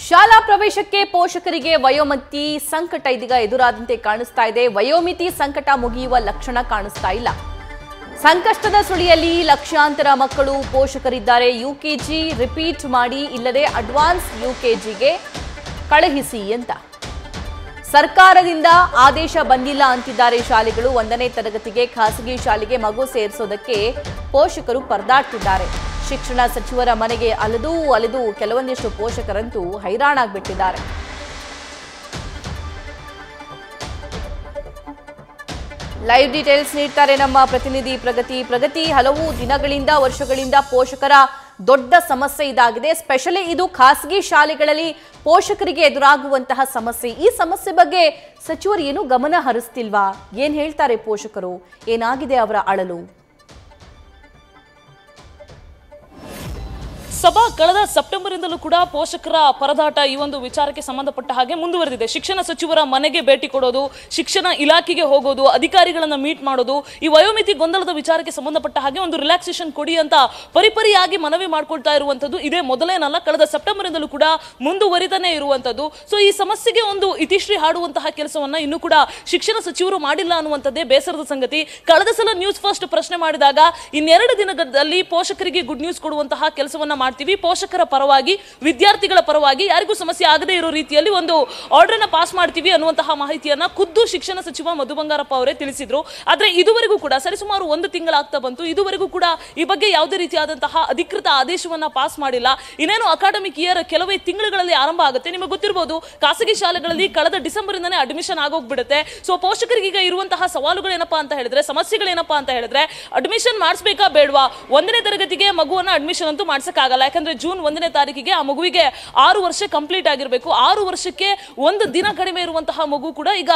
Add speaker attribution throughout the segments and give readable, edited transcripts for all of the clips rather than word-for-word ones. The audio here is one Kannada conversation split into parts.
Speaker 1: ಶಾಲಾ ಪ್ರವೇಶಕ್ಕೆ ಪೋಷಕರಿಗೆ ವಯೋಮಿತಿ ಸಂಕಟ ಇದೀಗ ಎದುರಾದಂತೆ ಕಾಣಿಸ್ತಾ ಇದೆ. ವಯೋಮಿತಿ ಸಂಕಟ ಮುಗಿಯುವ ಲಕ್ಷಣ ಕಾಣಿಸ್ತಾ ಇಲ್ಲ. ಸಂಕಷ್ಟದ ಸುಳಿಯಲ್ಲಿ ಲಕ್ಷಾಂತರ ಮಕ್ಕಳು ಪೋಷಕರಿದ್ದಾರೆ. ಯುಕೆಜಿ ರಿಪೀಟ್ ಮಾಡಿ ಇಲ್ಲದೆ ಅಡ್ವಾನ್ಸ್ ಯುಕೆಜಿಗೆ ಕಳುಹಿಸಿ ಅಂತ ಸರ್ಕಾರದಿಂದ ಆದೇಶ ಬಂದಿಲ್ಲ ಅಂತಿದ್ದಾರೆ ಶಾಲೆಗಳು. 1ನೇ ತರಗತಿಗೆ ಖಾಸಗಿ ಶಾಲೆಗೆ ಮಗು ಸೇರಿಸೋದಕ್ಕೆ ಪೋಷಕರು ಪರದಾಡ್ತಿದ್ದಾರೆ. ಶಿಕ್ಷಣ ಸಚಿವರ ಮನೆಗೆ ಅಲೆದು ಕೆಲವೊಂದಿಷ್ಟು ಪೋಷಕರಂತೂ ಹೈರಾಣಾಗ್ಬಿಟ್ಟಿದ್ದಾರೆ. ಲೈವ್ ಡೀಟೇಲ್ಸ್ ನೀಡ್ತಾರೆ ನಮ್ಮ ಪ್ರತಿನಿಧಿ ಪ್ರಗತಿ. ಹಲವು ದಿನಗಳಿಂದ ವರ್ಷಗಳಿಂದ ಪೋಷಕರ ದೊಡ್ಡ ಸಮಸ್ಯೆ ಇದಾಗಿದೆ. ಸ್ಪೆಷಲಿ ಇದು ಖಾಸಗಿ ಶಾಲೆಗಳಲ್ಲಿ ಪೋಷಕರಿಗೆ ಎದುರಾಗುವಂತಹ ಸಮಸ್ಯೆ. ಈ ಸಮಸ್ಯೆ ಬಗ್ಗೆ ಸಚಿವರು ಏನು ಗಮನ ಹರಿಸ್ತಿಲ್ವಾ? ಏನ್ ಹೇಳ್ತಾರೆ ಪೋಷಕರು? ಏನಾಗಿದೆ ಅವರ ಅಳಲು?
Speaker 2: ಸಭಾ ಕಳೆದ ಸೆಪ್ಟೆಂಬರ್ ಇಂದಲೂ ಕೂಡ ಪೋಷಕರ ಪರದಾಟ ಈ ಒಂದು ವಿಚಾರಕ್ಕೆ ಸಂಬಂಧಪಟ್ಟ ಹಾಗೆ ಮುಂದುವರೆದಿದೆ. ಶಿಕ್ಷಣ ಸಚಿವರ ಮನೆಗೆ ಭೇಟಿ ಕೊಡೋದು, ಶಿಕ್ಷಣ ಇಲಾಖೆಗೆ ಹೋಗೋದು, ಅಧಿಕಾರಿಗಳನ್ನ ಮೀಟ್ ಮಾಡೋದು, ಈ ವಯೋಮಿತಿ ಗೊಂದಲದ ವಿಚಾರಕ್ಕೆ ಸಂಬಂಧಪಟ್ಟ ಹಾಗೆ ಒಂದು ರಿಲ್ಯಾಕ್ಸೇಷನ್ ಕೊಡಿ ಅಂತ ಪರಿಪರಿಯಾಗಿ ಮನವಿ ಮಾಡ್ಕೊಳ್ತಾ ಇರುವಂತದ್ದು ಇದೇ ಮೊದಲೇನಲ್ಲ. ಕಳೆದ ಸೆಪ್ಟೆಂಬರ್ ಇಂದಲೂ ಕೂಡ ಮುಂದುವರಿತಾನೆ ಇರುವಂತದ್ದು. ಸೊ ಈ ಸಮಸ್ಯೆಗೆ ಒಂದು ಇತಿಶ್ರೀ ಹಾಡುವಂತಹ ಕೆಲಸವನ್ನ ಇನ್ನೂ ಕೂಡ ಶಿಕ್ಷಣ ಸಚಿವರು ಮಾಡಿಲ್ಲ ಅನ್ನುವಂಥದ್ದೇ ಬೇಸರದ ಸಂಗತಿ. ಕಳೆದ ಸಲ ನ್ಯೂಸ್ ಫಸ್ಟ್ ಪ್ರಶ್ನೆ ಮಾಡಿದಾಗ ಇನ್ನೆರಡು ದಿನದಲ್ಲಿ ಪೋಷಕರಿಗೆ ಗುಡ್ ನ್ಯೂಸ್ ಕೊಡುವಂತಹ ಕೆಲಸವನ್ನ ಮಾಡ್ತೀವಿ, ಪೋಷಕರ ಪರವಾಗಿ ವಿದ್ಯಾರ್ಥಿಗಳ ಪರವಾಗಿ ಯಾರಿಗೂ ಸಮಸ್ಯೆ ಆಗದೇ ಇರೋ ರೀತಿಯಲ್ಲಿ ಒಂದು ಆರ್ಡರ್ ಅನ್ನ ಪಾಸ್ ಮಾಡ್ತೀವಿ ಅನ್ನುವಂತಹ ಮಾಹಿತಿಯನ್ನ ಖುದ್ದು ಶಿಕ್ಷಣ ಸಚಿವ ಮಧು ಬಂಗಾರಪ್ಪ ಅವರೇ ತಿಳಿಸಿದ್ರು. ಆದ್ರೆ ಇದುವರೆಗೂ ಕೂಡ ಸರಿಸುಮಾರು 1 ತಿಂಗಳಾಗ್ತಾ ಬಂತು. ಇದುವರೆಗೂ ಕೂಡ ಈ ಬಗ್ಗೆ ಯಾವುದೇ ರೀತಿಯಾದಂತಹ ಅಧಿಕೃತ ಆದೇಶವನ್ನ ಪಾಸ್ ಮಾಡಿಲ್ಲ. ಇನ್ನೇನು ಅಕಾಡೆಮಿಕ್ ಇಯರ್ ಕೆಲವೇ ತಿಂಗಳುಗಳಲ್ಲಿ ಆರಂಭ ಆಗುತ್ತೆ. ನಿಮಗೆ ಗೊತ್ತಿರಬಹುದು, ಖಾಸಗಿ ಶಾಲೆಗಳಲ್ಲಿ ಕಳೆದ ಡಿಸೆಂಬರ್ ಇಂದನೇ ಅಡ್ಮಿಷನ್ ಆಗೋಗ್ಬಿಡುತ್ತೆ. ಸೊ ಪೋಷಕರಿಗೆ ಈಗ ಇರುವಂತಹ ಸವಾಲುಗಳೇನಪ್ಪಾ ಅಂತ ಹೇಳಿದ್ರೆ, ಸಮಸ್ಯೆಗಳೇನಪ್ಪಾ ಅಂತ ಹೇಳಿದ್ರೆ, ಅಡ್ಮಿಷನ್ ಮಾಡಿಸ್ಬೇಕಾ ಬೇಡವಾ? 1ನೇ ತರಗತಿಗೆ ಮಗುವನ್ನ ಅಡ್ಮಿಷನ್ ಅಂತೂ ಮಾಡ್ಸಕ್ಕಾಗಲ್ಲ. ಯಾಕಂದ್ರೆ ಜೂನ್ 1ನೇ ತಾರೀಕಿಗೆ ಆ ಮಗುವಿಗೆ 6 ವರ್ಷ ಕಂಪ್ಲೀಟ್ ಆಗಿರಬೇಕು. 6 ವರ್ಷಕ್ಕೆ 1 ದಿನ ಕಡಿಮೆ ಇರುವಂತಹ ಮಗು ಕೂಡ ಈಗ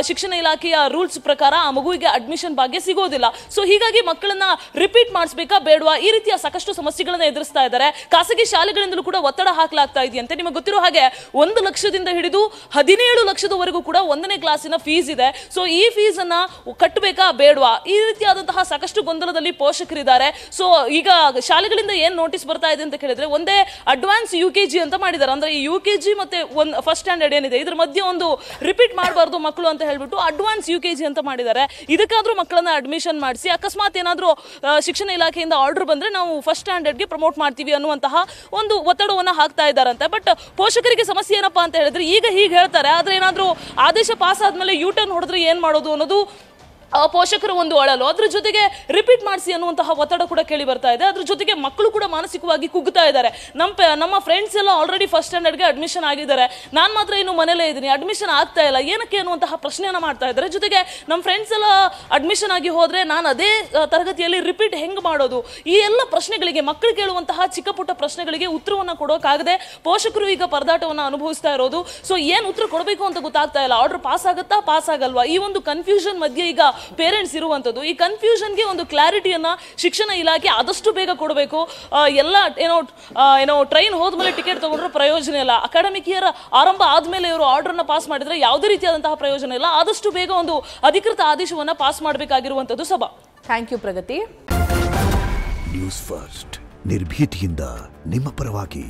Speaker 2: ಶಿಕ್ಷಣ ಇಲಾಖೆಯ ರೂಲ್ಸ್ ಪ್ರಕಾರ ಆ ಮಗುವಿಗೆ ಅಡ್ಮಿಷನ್ ಭಾಗ್ಯ ಸಿಗೋದಿಲ್ಲ. ಸೊ ಹೀಗಾಗಿ ಮಕ್ಕಳನ್ನ ರಿಪೀಟ್ ಮಾಡಿಸ್ಬೇಕಾ ಬೇಡವಾ? ಈ ರೀತಿಯ ಸಾಕಷ್ಟು ಸಮಸ್ಯೆಗಳನ್ನ ಎದುರಿಸ್ತಾ ಇದ್ದಾರೆ. ಖಾಸಗಿ ಶಾಲೆಗಳಿಂದಲೂ ಕೂಡ ಒತ್ತಡ ಹಾಕಲಾಗ್ತಾ ಇದೆಯಂತೆ. ನಿಮಗೆ ಗೊತ್ತಿರೋ ಹಾಗೆ 1 ಲಕ್ಷದಿಂದ ಹಿಡಿದು 17 ಲಕ್ಷದವರೆಗೂ ಕೂಡ 1ನೇ ಕ್ಲಾಸಿನ ಫೀಸ್ ಇದೆ. ಸೊ ಈ ಫೀಸ್ ಅನ್ನ ಕಟ್ಟಬೇಕಾ ಬೇಡವಾ? ಈ ರೀತಿಯಾದಂತಹ ಸಾಕಷ್ಟು ಗೊಂದಲದಲ್ಲಿ ಪೋಷಕರಿದ್ದಾರೆ. ಸೊ ಈಗ ಶಾಲೆಗಳಿಂದ ಏನ್ ನೋಟಿಸ್ ಬರ್ತಾ ಇದೆ ಅಂತ ಕೇಳಿದ್ರೆ, ಒಂದೇ ಅಡ್ವಾನ್ಸ್ ಯುಕೆಜಿ ಅಂತ ಮಾಡಿದ್ದಾರೆ. ಅಂದ್ರೆ ಈ ಯುಕೆಜಿ ಮತ್ತೆ ಫಸ್ಟ್ ಸ್ಟ್ಯಾಂಡರ್ಡ್ ಏನಿದೆ ಇದ್ರ ಮಧ್ಯೆ ಒಂದು ರಿಪೀಟ್ ಮಾಡಬಾರ್ದು ಮಕ್ಕಳು ಅಂತ ಹೇಳ್ಬಿಟ್ಟು ಅಡ್ವಾನ್ಸ್ ಯುಕೆಜಿ ಅಂತ ಮಾಡಿದ್ದಾರೆ. ಇದಕ್ಕಾದ್ರೂ ಮಕ್ಕಳನ್ನ ಅಡ್ಮಿಷನ್ ಮಾಡಿಸಿ, ಅಕಸ್ಮಾತ್ ಏನಾದ್ರೂ ಶಿಕ್ಷಣ ಇಲಾಖೆಯಿಂದ ಆರ್ಡರ್ ಬಂದ್ರೆ ನಾವು ಫಸ್ಟ್ ಸ್ಟ್ಯಾಂಡರ್ಡ್ಗೆ ಪ್ರಮೋಟ್ ಮಾಡ್ತೀವಿ ಅನ್ನುವಂತಹ ಒಂದು ಒತ್ತಡವನ್ನ ಹಾಕ್ತಾ ಇದ್ದಾರಂತೆ. ಬಟ್ ಪೋಷಕರಿಗೆ ಸಮಸ್ಯೆ ಏನಪ್ಪಾ ಅಂತ ಹೇಳಿದ್ರೆ, ಈಗ ಹೀಗೆ ಹೇಳ್ತಾರೆ, ಆದ್ರೆ ಏನಾದ್ರೂ ಆದೇಶ ಪಾಸ್ ಆದ್ಮೇಲೆ ಯೂಟರ್ನ್ ಹೊಡೆದ್ರೆ ಏನ್ ಮಾಡೋದು ಅನ್ನೋದು ಪೋಷಕರು ಒಂದು ಅಳಲು. ಅದ್ರ ಜೊತೆಗೆ ರಿಪೀಟ್ ಮಾಡಿಸಿ ಅನ್ನುವಂತಹ ಒತ್ತಡ ಕೂಡ ಕೇಳಿ ಬರ್ತಾ ಇದೆ. ಅದ್ರ ಜೊತೆಗೆ ಮಕ್ಕಳು ಕೂಡ ಮಾನಸಿಕವಾಗಿ ಕುಗ್ತಾ ಇದ್ದಾರೆ. ನಮ್ಮ ಫ್ರೆಂಡ್ಸ್ ಎಲ್ಲ ಆಲ್ರೆಡಿ ಫಸ್ಟ್ ಸ್ಟ್ಯಾಂಡರ್ಡ್ಗೆ ಅಡ್ಮಿಷನ್ ಆಗಿದ್ದಾರೆ, ನಾನು ಮಾತ್ರ ಇನ್ನು ಮನೇಲೇ ಇದ್ದೀನಿ, ಅಡ್ಮಿಷನ್ ಆಗ್ತಾ ಇಲ್ಲ, ಏನಕ್ಕೆ ಅನ್ನುವಂತಹ ಪ್ರಶ್ನೆಯನ್ನ ಮಾಡ್ತಾ ಇದ್ದಾರೆ. ಜೊತೆಗೆ ನಮ್ಮ ಫ್ರೆಂಡ್ಸ್ ಎಲ್ಲ ಅಡ್ಮಿಷನ್ ಆಗಿ ಹೋದ್ರೆ ನಾನು ಅದೇ ತರಗತಿಯಲ್ಲಿ ರಿಪೀಟ್ ಹೆಂಗ್ ಮಾಡೋದು? ಈ ಎಲ್ಲ ಪ್ರಶ್ನೆಗಳಿಗೆ, ಮಕ್ಕಳು ಕೇಳುವಂತಹ ಚಿಕ್ಕ ಪುಟ್ಟ ಪ್ರಶ್ನೆಗಳಿಗೆ ಉತ್ತರವನ್ನ ಕೊಡೋಕಾಗದೆ ಪೋಷಕರು ಈಗ ಪರದಾಟವನ್ನ ಅನುಭವಿಸ್ತಾ ಇರೋದು. ಸೊ ಏನ್ ಉತ್ತರ ಕೊಡಬೇಕು ಅಂತ ಗೊತ್ತಾಗ್ತಾ ಇಲ್ಲ. ಆರ್ಡರ್ ಪಾಸ್ ಆಗುತ್ತಾ, ಪಾಸ್ ಆಗಲ್ವಾ? ಈ ಒಂದು ಕನ್ಫ್ಯೂಷನ್ ಮಧ್ಯೆ ಈಗ ಪೇರೆಂಟ್ಸ್ ಇರುವಂತದ್ದು. ಈ ಕನ್ಫ್ಯೂಷನ್ಗೆ ಒಂದು ಕ್ಲಾರಿಟಿಯನ್ನ ಶಿಕ್ಷಣ ಇಲಾಖೆ ಆದಷ್ಟು ಬೇಗ ಕೊಡಬೇಕು. ಎಲ್ಲ ಏನೋ ಟ್ರೈನ್ ಹೋದ್ಮೇಲೆ ಟಿಕೆಟ್ ತಗೊಂಡ್ರೆ ಪ್ರಯೋಜನ ಇಲ್ಲ. ಅಕಾಡೆಮಿಕ್ ಇಯರ್ ಆರಂಭ ಆದ್ಮೇಲೆ ಇವರು ಆರ್ಡರ್ ಅನ್ನ ಪಾಸ್ ಮಾಡಿದ್ರೆ ಯಾವುದೇ ರೀತಿಯಾದಂತಹ ಪ್ರಯೋಜನ ಇಲ್ಲ. ಆದಷ್ಟು ಬೇಗ ಒಂದು ಅಧಿಕೃತ ಆದೇಶವನ್ನ ಪಾಸ್ ಮಾಡಬೇಕಾಗಿರುವಂತದ್ದು ಸಭಾ.
Speaker 1: Thank you Pragati.
Speaker 3: News first ನಿರ್ಭೀತಿಯಿಂದ ನಿಮ್ಮ ಪರವಾಗಿ.